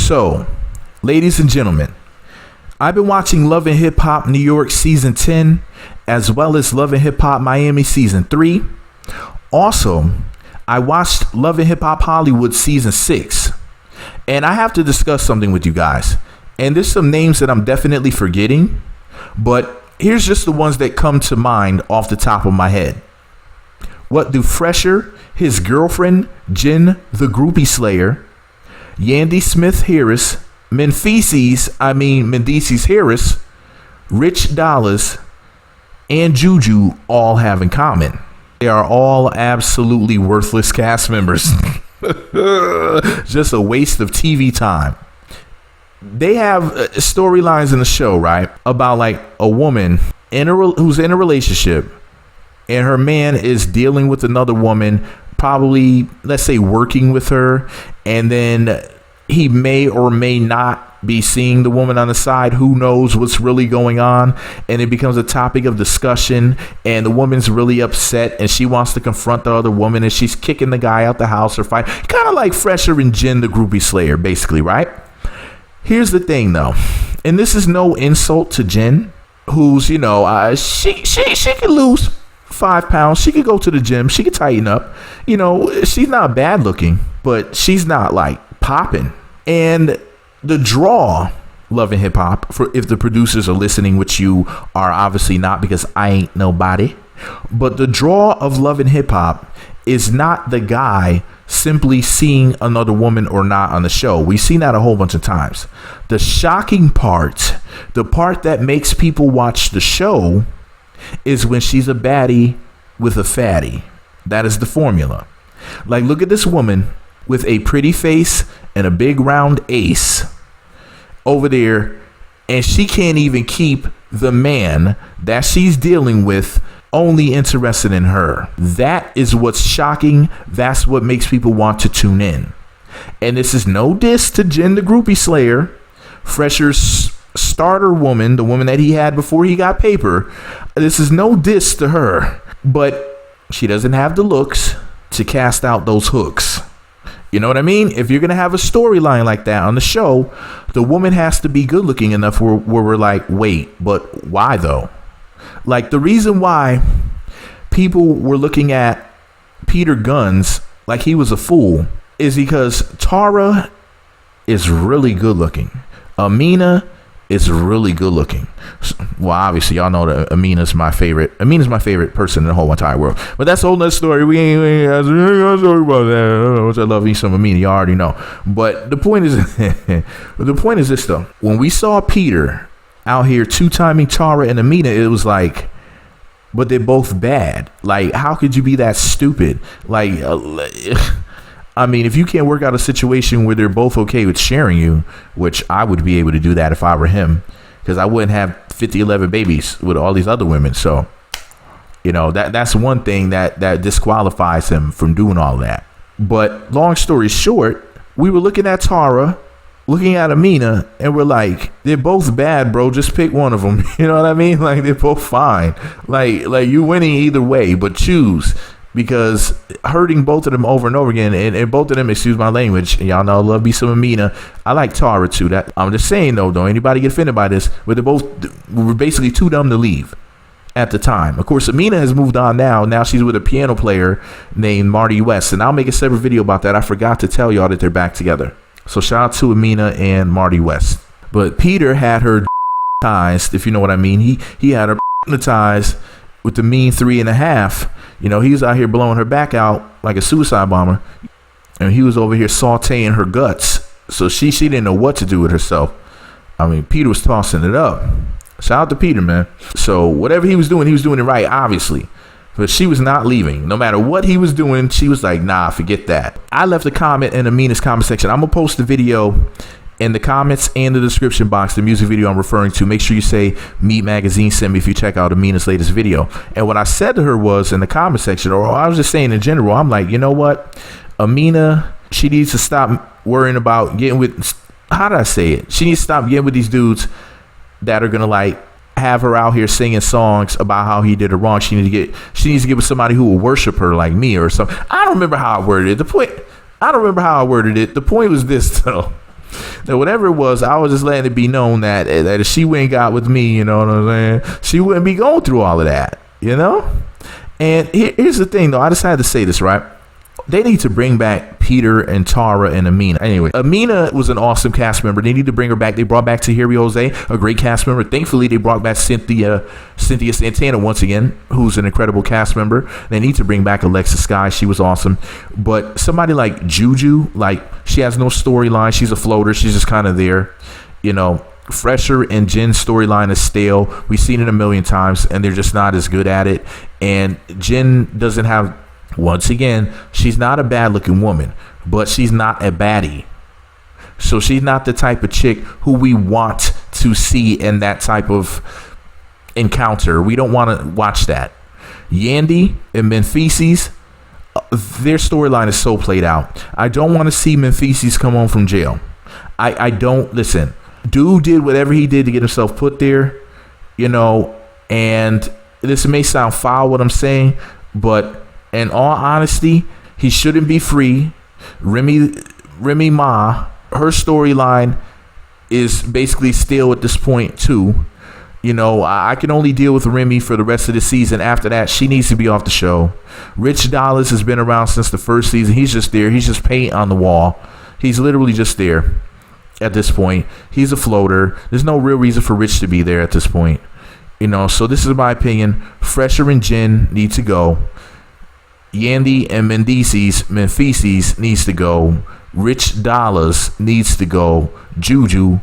So, ladies and gentlemen, I've been watching Love and Hip Hop New York season 10, as well as Love and Hip Hop Miami season 3. Also, I watched Love and Hip Hop Hollywood season 6. And I have to discuss something with you guys. And there's some names that I'm definitely forgetting, but here's just the ones that come to mind off the top of my head. What do Fresher, his girlfriend, Jen the Groupie Slayer, Yandy Smith Harris, Mendices Harris, Rich Dollars, and Juju all have in common? They are all absolutely worthless cast members. Just a waste of TV time. They have storylines in the show, right? About like a woman who's in a relationship and her man is dealing with another woman, probably, let's say, working with her, and then he may or may not be seeing the woman on the side. Who knows what's really going on? And it becomes a topic of discussion, and the woman's really upset and she wants to confront the other woman, and she's kicking the guy out the house or fight. Kind of like Fresher and Jen the Groupie Slayer, basically, right? Here's the thing, though, and this is no insult to Jen, who's, she could lose 5 pounds. She could go to the gym. She could tighten up. She's not bad looking, but she's not like popping. And the draw, Love and Hip Hop, for if the producers are listening, which you are obviously not because I ain't nobody, but the draw of Love and Hip Hop is not the guy simply seeing another woman or not on the show. We've seen that a whole bunch of times. The shocking part, the part that makes people watch the show, is when she's a baddie with a fatty. That is the formula. Like, look at this woman with a pretty face and a big round ace over there, and she can't even keep the man that she's dealing with only interested in her. That is what's shocking. That's what makes people want to tune in. And this is no diss to Jen the Groupie Slayer, Fresher's starter woman, the woman that he had before he got paper. This is no diss to her, but she doesn't have the looks to cast out those hooks. You know what I mean? If you're going to have a storyline like that on the show, the woman has to be good looking enough where we're like, wait, but why though? Like, the reason why people were looking at Peter Guns like he was a fool is because Tara is really good looking. Amina is really good looking. Well, obviously, y'all know that Amina's my favorite. Amina's my favorite person in the whole entire world. But that's a whole nother story. We ain't gonna talk about that. I love me some Amina. You already know. But the point is, this though. When we saw Peter out here two-timing Tara and Amina, it was like, but they're both bad. Like, how could you be that stupid? Like, if you can't work out a situation where they're both okay with sharing you, which I would be able to do that if I were him, because I wouldn't have 11 babies with all these other women. So, that's one thing that disqualifies him from doing all that. But long story short, we were looking at Tara, looking at Amina, and we're like, they're both bad, bro. Just pick one of them. You know what I mean? Like, they're both fine. Like you're winning either way, but choose. Because hurting both of them over and over again, and both of them, excuse my language, y'all know I love me some Amina. I like Tara too. That I'm just saying though, don't anybody get offended by this, but we're basically too dumb to leave at the time. Of course, Amina has moved on now. Now she's with a piano player named Marty West, and I'll make a separate video about that. I forgot to tell y'all that they're back together. So shout out to Amina and Marty West. But Peter had her ties, if you know what I mean. He had her ties with the mean 3.5. He was out here blowing her back out like a suicide bomber, and he was over here sauteing her guts. So she didn't know what to do with herself. Peter was tossing it up. Shout out to Peter, man. So whatever he was doing it right, obviously. But she was not leaving. No matter what he was doing, she was like, nah, forget that. I left a comment in Amina's comment section. I'm going to post the video in the comments and the description box, the music video I'm referring to. Make sure you say Meat Magazine sent me if you check out Amina's latest video. And what I said to her was in the comment section, or I was just saying in general, I'm like, you know what? Amina, she needs to stop worrying about getting with, how did I say it? She needs to stop getting with these dudes that are going to like have her out here singing songs about how he did her wrong. She needs to get with somebody who will worship her like me or something. I don't remember how I worded it. The point was this though. Now, whatever it was, I was just letting it be known that if she went and got with me, you know what I'm saying, she wouldn't be going through all of that, you know? And here's the thing, though. I decided to say this, right? They need to bring back Peter and Tara and Amina. Anyway, Amina was an awesome cast member. They need to bring her back. They brought back Tahiri Jose, a great cast member. Thankfully, they brought back Cynthia Santana once again, who's an incredible cast member. They need to bring back Alexa Sky. She was awesome. But somebody like Juju, like, she has no storyline. She's a floater. She's just kind of there, you know. Fresher and Jen's storyline is stale. We've seen it a million times, and they're just not as good at it. And Jen doesn't have... Once again, she's not a bad looking woman, but she's not a baddie. So she's not the type of chick who we want to see in that type of encounter. We don't want to watch that. Yandy and Memphises, their storyline is so played out. I don't want to see Memphises come home from jail. I don't. Listen, dude did whatever he did to get himself put there, you know, and this may sound foul what I'm saying, but in all honesty, he shouldn't be free. Remy Ma, her storyline is basically stale at this point too. You know, I can only deal with Remy for the rest of the season. After that, she needs to be off the show. Rich Dollars has been around since the first season. He's just there. He's just paint on the wall. He's literally just there at this point. He's a floater. There's no real reason for Rich to be there at this point. You know, so this is my opinion. Fresher and Jen need to go. Yandy and Memphises needs to go. Rich Dollars needs to go. Juju,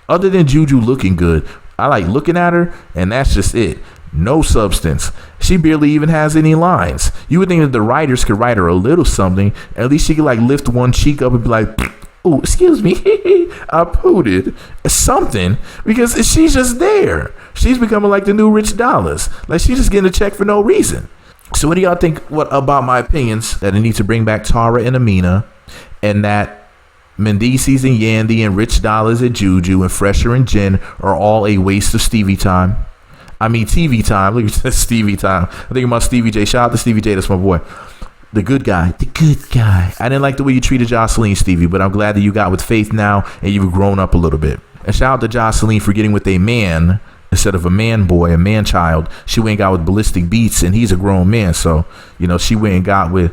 other than Juju looking good, I like looking at her, and that's just it. No substance. She barely even has any lines. You would think that the writers could write her a little something. At least she could like lift one cheek up and be like, "Oh, excuse me, I pooted." Something, because she's just there. She's becoming like the new Rich Dollars. Like, she's just getting a check for no reason. So what do y'all think about my opinions that I need to bring back Tara and Amina, and that Mendices and Yandy and Rich Dollars and Juju and Fresher and Jen are all a waste of Stevie time? I mean TV time. Look at Stevie time. I think about Stevie J. Shout out to Stevie J. That's my boy. The good guy. The good guy. I didn't like the way you treated Joseline, Stevie, but I'm glad that you got with Faith now and you've grown up a little bit. And shout out to Joseline for getting with a man instead of a man boy, a man child. She went and got with Balistic Beats, and he's a grown man. So, you know, she went and got with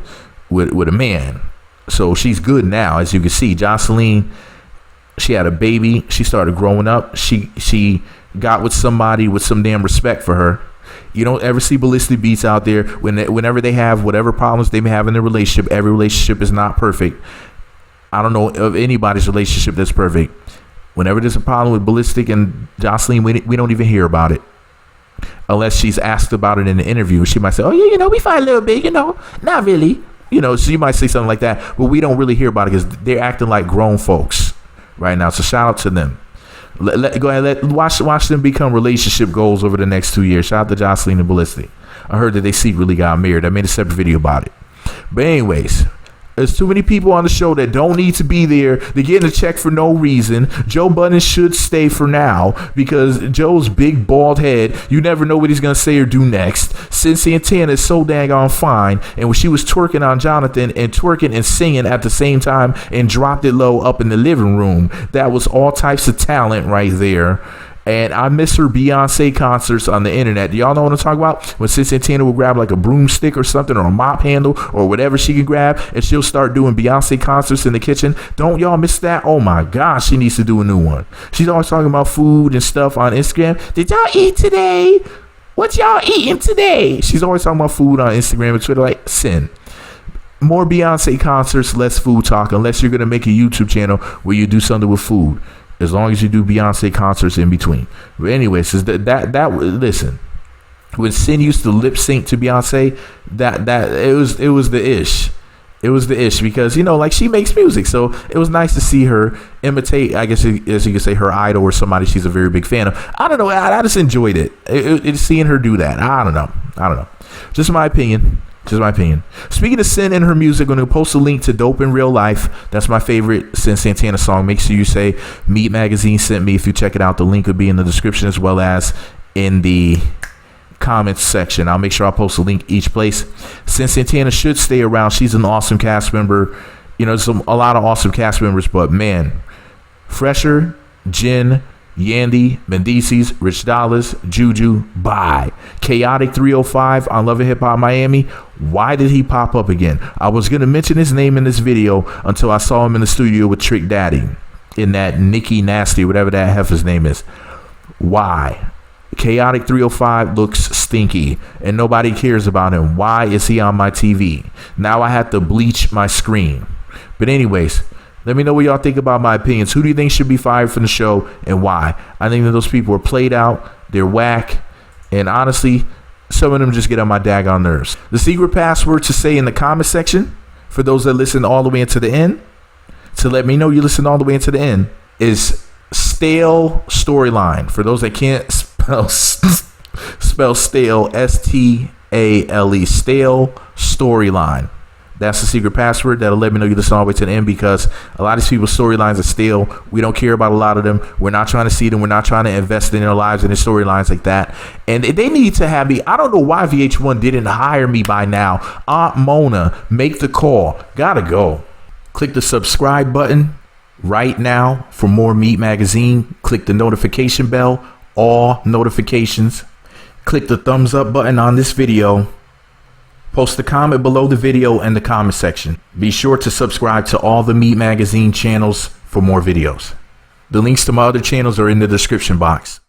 a man. So she's good now, as you can see. Joseline, she had a baby. She started growing up. She got with somebody with some damn respect for her. You don't ever see Balistic Beats out there whenever they have whatever problems they may have in their relationship. Every relationship is not perfect. I don't know of anybody's relationship that's perfect. Whenever there's a problem with Balistic and Joseline, we don't even hear about it. Unless she's asked about it in an interview. She might say, "Oh, yeah, you know, we fight a little bit, you know, not really." You know, so you might say something like that. But we don't really hear about it because they're acting like grown folks right now. So shout out to them. Go ahead, watch them become relationship goals over the next 2 years. Shout out to Joseline and Balistic. I heard that they secretly got married. I made a separate video about it. But anyways, there's too many people on the show that don't need to be there. They're getting a check for no reason. Joe Budden should stay for now because Joe's big bald head, you never know what he's going to say or do next. Since Santana is so dang on fine, and when she was twerking on Jonathan and twerking and singing at the same time and dropped it low up in the living room, that was all types of talent right there. And I miss her Beyonce concerts on the internet. Do y'all know what I'm talking about? When Santana will grab like a broomstick or something, or a mop handle, or whatever she can grab, and she'll start doing Beyonce concerts in the kitchen. Don't y'all miss that? Oh my gosh, she needs to do a new one. She's always talking about food and stuff on Instagram. Did y'all eat today? What y'all eating today? She's always talking about food on Instagram and Twitter. Like, sin. More Beyonce concerts, less food talk, unless you're going to make a YouTube channel where you do something with food. As long as you do Beyonce concerts in between. But anyways, listen. When Sin used to lip sync to Beyonce, it was the ish. It was the ish because, you know, like, she makes music, so it was nice to see her imitate, I guess, as you could say, her idol or somebody she's a very big fan of. I don't know. I just enjoyed it. Seeing her do that. I don't know. Just my opinion. Speaking of Sin and her music, I'm going to post a link to Dope in Real Life. That's my favorite Sin Santana song. Make sure you say Meat Magazine sent me if you check it out. The link will be in the description as well as in the comments section. I'll make sure I'll post a link each place. Sin Santana should stay around. She's an awesome cast member. You know, a lot of awesome cast members, but man, Fresher, Jen, Yandy, Mendices, Rich Dollars, Juju, bye. Chaotic 305 on Love and Hip Hop Miami. Why did he pop up again? I was going to mention his name in this video until I saw him in the studio with Trick Daddy in that Nicky Nasty, whatever that heifer's name is. Why? Chaotic 305 looks stinky and nobody cares about him. Why is he on my TV? Now I have to bleach my screen. But anyways, let me know what y'all think about my opinions. Who do you think should be fired from the show and why? I think that those people are played out, they're whack, and honestly, some of them just get on my daggone nerves. The secret password to say in the comment section, for those that listen all the way into the end, to let me know you listen all the way into the end, is stale storyline. For those that can't spell stale, S-T-A-L-E, stale storyline. That's the secret password that'll let me know you listen all the way to the end, because a lot of these people's storylines are stale. We don't care about a lot of them. We're not trying to see them. We're not trying to invest in their lives and their storylines like that. And they need to have me. I don't know why VH1 didn't hire me by now. Aunt Mona, make the call. Gotta go. Click the subscribe button right now for more Meat Magazine. Click the notification bell, all notifications. Click the thumbs up button on this video. Post a comment below the video in the comment section. Be sure to subscribe to all the Meat Magazine channels for more videos. The links to my other channels are in the description box.